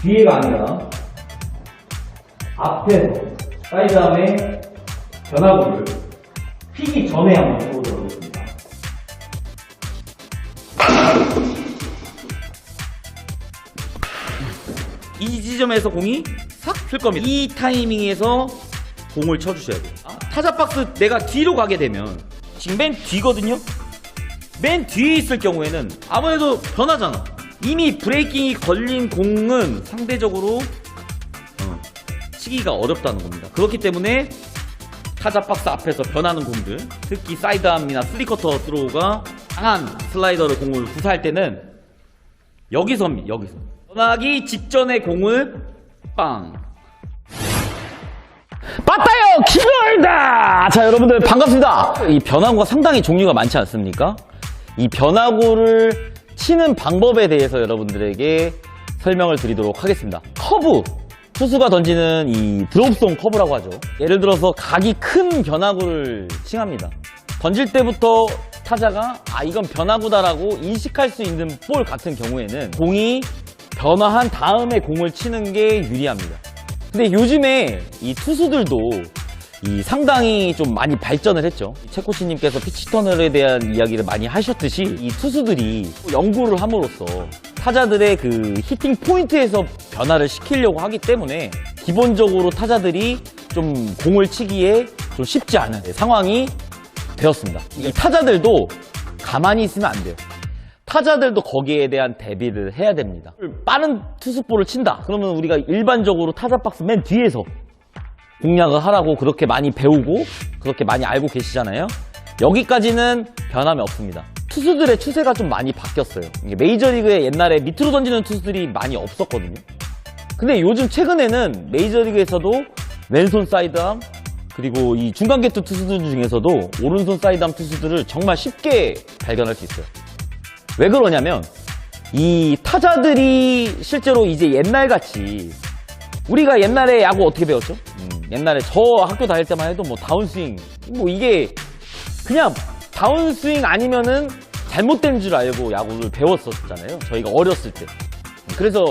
뒤에가 아니라 앞에서 사이드암의 변화구를 피기 전에 한번 해보도록 하겠습니다. 이 지점에서 공이 싹 틀 겁니다. 이 타이밍에서 공을 쳐주셔야 돼요. 타자 박스 내가 뒤로 가게 되면 지금 맨 뒤거든요. 맨 뒤에 있을 경우에는 아무래도 변하잖아. 이미 브레이킹이 걸린 공은 상대적으로 치기가 어렵다는 겁니다. 그렇기 때문에 타자 박스 앞에서 변하는 공들, 특히 사이드암이나 3쿼터 스로우가 강한 슬라이더를 공을 구사할 때는 여기서입니다. 여기서 변하기 직전에 공을 빵. 맞다요! 기별다! 자, 여러분들 반갑습니다. 이 변화구가 상당히 종류가 많지 않습니까? 이 변화구를 치는 방법에 대해서 여러분들에게 설명을 드리도록 하겠습니다. 커브! 투수가 던지는 이 드롭송 커브라고 하죠. 예를 들어서 각이 큰 변화구를 칭합니다. 던질 때부터 타자가 이건 변화구다라고 인식할 수 있는 볼 같은 경우에는 공이 변화한 다음에 공을 치는 게 유리합니다. 근데 요즘에 이 투수들도 상당히 좀 많이 발전을 했죠. 최 코치님께서 피치터널에 대한 이야기를 많이 하셨듯이 이 투수들이 연구를 함으로써 타자들의 그 히팅 포인트에서 변화를 시키려고 하기 때문에 기본적으로 타자들이 좀 공을 치기에 좀 쉽지 않은 상황이 되었습니다. 이 타자들도 가만히 있으면 안 돼요. 타자들도 거기에 대한 대비를 해야 됩니다. 빠른 투수볼을 친다. 그러면 우리가 일반적으로 타자 박스 맨 뒤에서 공략을 하라고 그렇게 많이 배우고 그렇게 많이 알고 계시잖아요. 여기까지는 변함이 없습니다. 투수들의 추세가 좀 많이 바뀌었어요. 이게 메이저리그에 옛날에 밑으로 던지는 투수들이 많이 없었거든요. 근데 요즘 최근에는 메이저리그에서도 왼손 사이드암 그리고 이 중간계투 투수들 중에서도 오른손 사이드암 투수들을 정말 쉽게 발견할 수 있어요. 왜 그러냐면 이 타자들이 실제로 이제 옛날같이 우리가 옛날에 야구 어떻게 배웠죠? 옛날에 저 학교 다닐 때만 해도 뭐 다운스윙 이게 그냥 다운스윙 아니면은 잘못된 줄 알고 야구를 배웠었잖아요. 저희가 어렸을 때. 그래서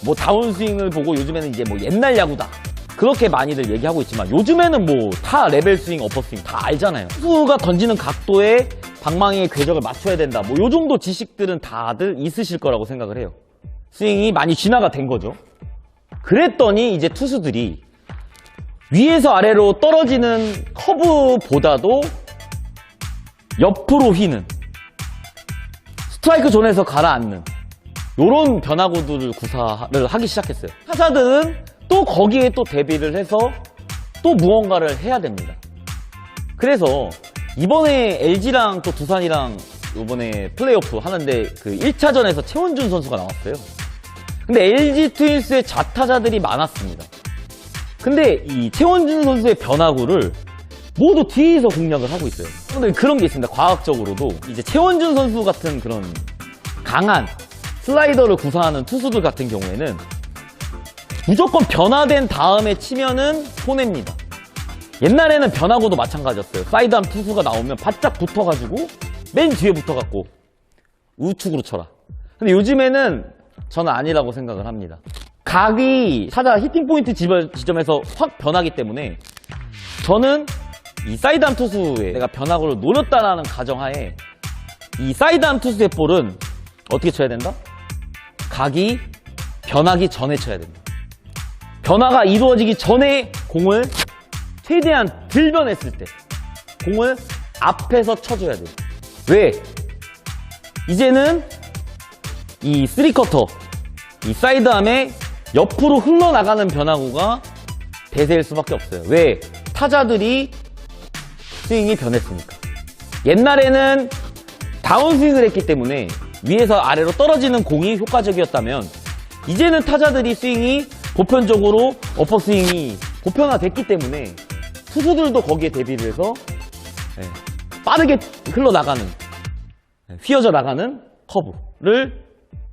뭐 다운스윙을 보고 요즘에는 이제 뭐 옛날 야구다 그렇게 많이들 얘기하고 있지만 요즘에는 뭐 타 레벨 스윙, 어퍼스윙 다 알잖아요. 투수가 던지는 각도에 방망이의 궤적을 맞춰야 된다. 뭐 요 정도 지식들은 다들 있으실 거라고 생각을 해요. 스윙이 많이 진화가 된 거죠. 그랬더니 이제 투수들이 위에서 아래로 떨어지는 커브보다도 옆으로 휘는 스트라이크 존에서 가라앉는 요런 변화구들을 구사를 하기 시작했어요. 타자들은 또 거기에 또 대비를 해서 또 무언가를 해야 됩니다. 그래서 이번에 LG랑 또 두산이랑 이번에 플레이오프 하는데 그 1차전에서 최원준 선수가 나왔어요. 근데 LG 트윈스의 좌타자들이 많았습니다. 근데 이 최원준 선수의 변화구를 모두 뒤에서 공략을 하고 있어요. 근데 그런 게 있습니다. 과학적으로도 이제 최원준 선수 같은 그런 강한 슬라이더를 구사하는 투수들 같은 경우에는 무조건 변화된 다음에 치면은 손해입니다. 옛날에는 변화구도 마찬가지였어요. 사이드암 투수가 나오면 바짝 붙어가지고 맨 뒤에 붙어갖고 우측으로 쳐라. 근데 요즘에는 저는 아니라고 생각을 합니다. 각이 타자 히팅 포인트 지점에서 확 변하기 때문에 저는 이 사이드암 투수에 내가 변화구를 노렸다라는 가정하에 이 사이드암 투수의 볼은 어떻게 쳐야 된다? 각이 변하기 전에 쳐야 된다. 변화가 이루어지기 전에 공을 최대한 들변했을 때 공을 앞에서 쳐줘야 돼요. 왜? 이제는 이 3쿼터, 이 사이드암에 옆으로 흘러나가는 변화구가 대세일 수밖에 없어요. 왜? 타자들이 스윙이 변했으니까. 옛날에는 다운스윙을 했기 때문에 위에서 아래로 떨어지는 공이 효과적이었다면 이제는 타자들이 스윙이 보편적으로 어퍼스윙이 보편화됐기 때문에 투수들도 거기에 대비를 해서 빠르게 흘러나가는 휘어져 나가는 커브를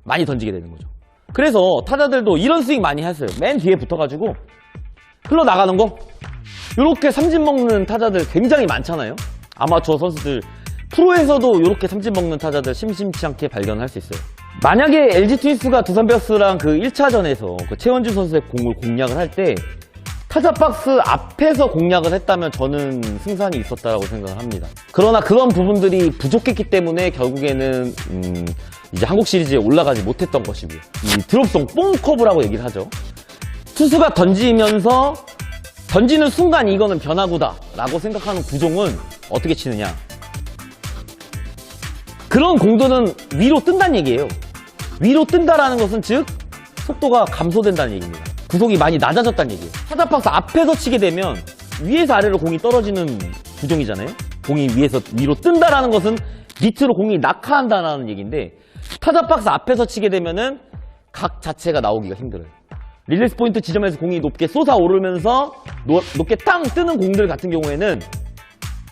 많이 던지게 되는 거죠. 그래서 타자들도 이런 스윙 많이 했어요. 맨 뒤에 붙어가지고 흘러나가는 거 이렇게 삼진 먹는 타자들 굉장히 많잖아요. 아마추어 선수들 프로에서도 이렇게 삼진 먹는 타자들 심심치 않게 발견할 수 있어요. 만약에 LG 트윈스가 두산 베어스랑 그 1차전에서 그 최원준 선수의 공을 공략을 할 때 타자 박스 앞에서 공략을 했다면 저는 승산이 있었다라고 생각을 합니다. 그러나 그런 부분들이 부족했기 때문에 결국에는 이제 한국 시리즈에 올라가지 못했던 것이고요. 이 드롭송 뽕커브라고 얘기를 하죠. 투수가 던지면서 던지는 순간 이거는 변화구다 라고 생각하는 구종은 어떻게 치느냐. 그런 공들은 위로 뜬다는 얘기예요. 위로 뜬다라는 것은 즉 속도가 감소된다는 얘기입니다. 구속이 많이 낮아졌다는 얘기예요. 타자 박스 앞에서 치게 되면 위에서 아래로 공이 떨어지는 구종이잖아요. 공이 위에서 위로 뜬다라는 것은 밑으로 공이 낙하한다는 얘기인데 타자 박스 앞에서 치게 되면은 각 자체가 나오기가 힘들어요. 릴리스 포인트 지점에서 공이 높게 솟아오르면서 높게 땅 뜨는 공들 같은 경우에는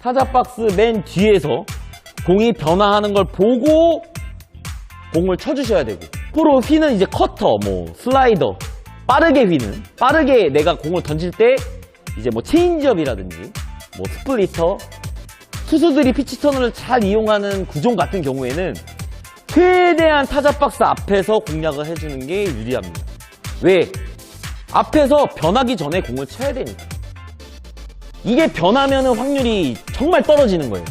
타자 박스 맨 뒤에서 공이 변화하는 걸 보고 공을 쳐주셔야 되고, 프로 휘는 이제 커터, 뭐 슬라이더, 빠르게 휘는, 빠르게 내가 공을 던질 때 이제 뭐 체인지업이라든지 뭐 스플리터, 투수들이 피치 터널을 잘 이용하는 구종 같은 경우에는 최대한 타자 박스 앞에서 공략을 해주는 게 유리합니다. 왜? 앞에서 변하기 전에 공을 쳐야 되니까. 이게 변하면 확률이 정말 떨어지는 거예요.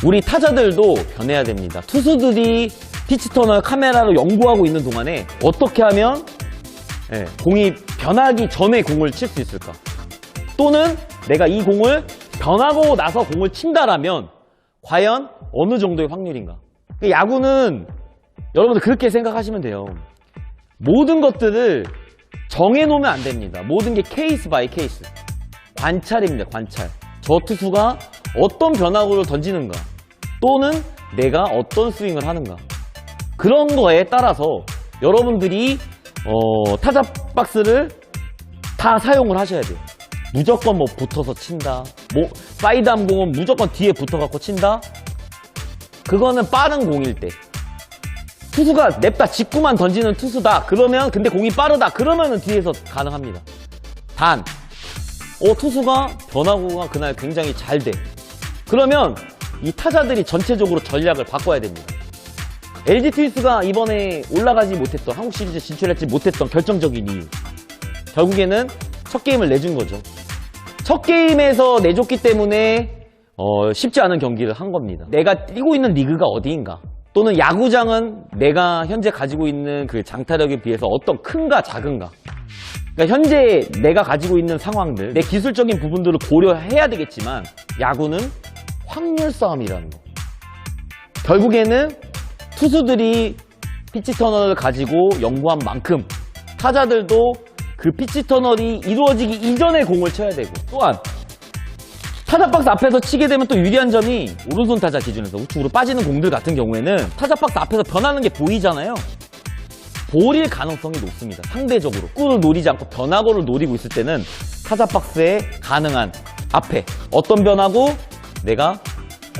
우리 타자들도 변해야 됩니다. 투수들이 피치터널 카메라로 연구하고 있는 동안에 어떻게 하면 공이 변하기 전에 공을 칠 수 있을까? 또는 내가 이 공을 변하고 나서 공을 친다라면 과연 어느 정도의 확률인가? 야구는 여러분들 그렇게 생각하시면 돼요. 모든 것들을 정해놓으면 안 됩니다. 모든 게 케이스 바이 케이스. 관찰입니다. 관찰. 저 투수가 어떤 변화구를 던지는가, 또는 내가 어떤 스윙을 하는가, 그런 거에 따라서 여러분들이 타자 박스를 다 사용을 하셔야 돼요. 무조건 뭐 붙어서 친다, 뭐 사이드 암 공은 무조건 뒤에 붙어갖고 친다, 그거는 빠른 공일 때. 투수가 냅다 직구만 던지는 투수다 그러면, 근데 공이 빠르다 그러면은 뒤에서 가능합니다. 단 투수가 변화구가 그날 굉장히 잘 돼. 그러면 이 타자들이 전체적으로 전략을 바꿔야 됩니다. LG 트윈스가 이번에 올라가지 못했던, 한국 시리즈 진출하지 못했던 결정적인 이유, 결국에는 첫 게임을 내준 거죠. 첫 게임에서 내줬기 때문에 쉽지 않은 경기를 한 겁니다. 내가 뛰고 있는 리그가 어디인가, 또는 야구장은 내가 현재 가지고 있는 그 장타력에 비해서 어떤 큰가 작은가, 그러니까 현재 내가 가지고 있는 상황들, 내 기술적인 부분들을 고려해야 되겠지만 야구는 확률 싸움이라는 거. 결국에는 투수들이 피치 터널을 가지고 연구한 만큼 타자들도 그 피치 터널이 이루어지기 이전에 공을 쳐야 되고, 또한 타자 박스 앞에서 치게 되면 또 유리한 점이 오른손 타자 기준에서 우측으로 빠지는 공들 같은 경우에는 타자 박스 앞에서 변하는 게 보이잖아요. 볼일 가능성이 높습니다. 상대적으로 꿀을 노리지 않고 변화구를 노리고 있을 때는 타자 박스에 가능한 앞에 어떤 변화구, 내가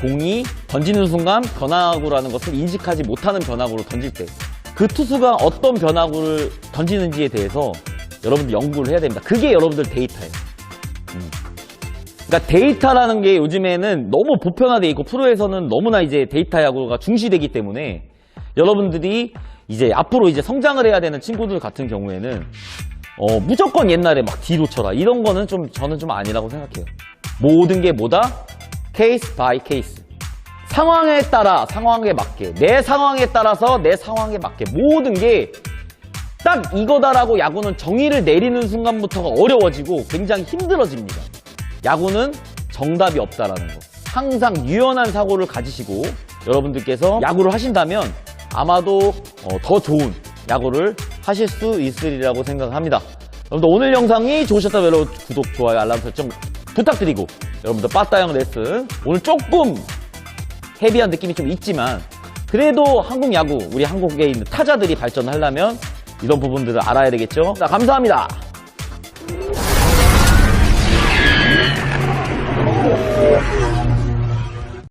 공이 던지는 순간 변화구라는 것을 인식하지 못하는 변화구를 던질 때 그 투수가 어떤 변화구를 던지는지에 대해서 여러분들 연구를 해야 됩니다. 그게 여러분들 데이터예요. 그러니까 데이터라는 게 요즘에는 너무 보편화되어 있고 프로에서는 너무나 이제 데이터 야구가 중시되기 때문에 여러분들이 이제 앞으로 이제 성장을 해야 되는 친구들 같은 경우에는 무조건 옛날에 막 뒤로 쳐라 이런 거는 저는 좀 아니라고 생각해요. 모든 게 뭐다? 케이스 바이 케이스. 상황에 따라 상황에 맞게, 내 상황에 따라서 내 상황에 맞게, 모든 게 딱 이거다라고 야구는 정의를 내리는 순간부터가 어려워지고 굉장히 힘들어집니다. 야구는 정답이 없다라는 거. 항상 유연한 사고를 가지시고 여러분들께서 야구를 하신다면 아마도 더 좋은 야구를 하실 수 있으리라고 생각합니다. 여러분들 오늘 영상이 좋으셨다면 여러분 구독, 좋아요, 알람 설정 부탁드리고, 여러분들 빠따형 레슨 오늘 조금 헤비한 느낌이 좀 있지만 그래도 한국 야구, 우리 한국에 있는 타자들이 발전하려면 이런 부분들을 알아야 되겠죠. 자, 감사합니다.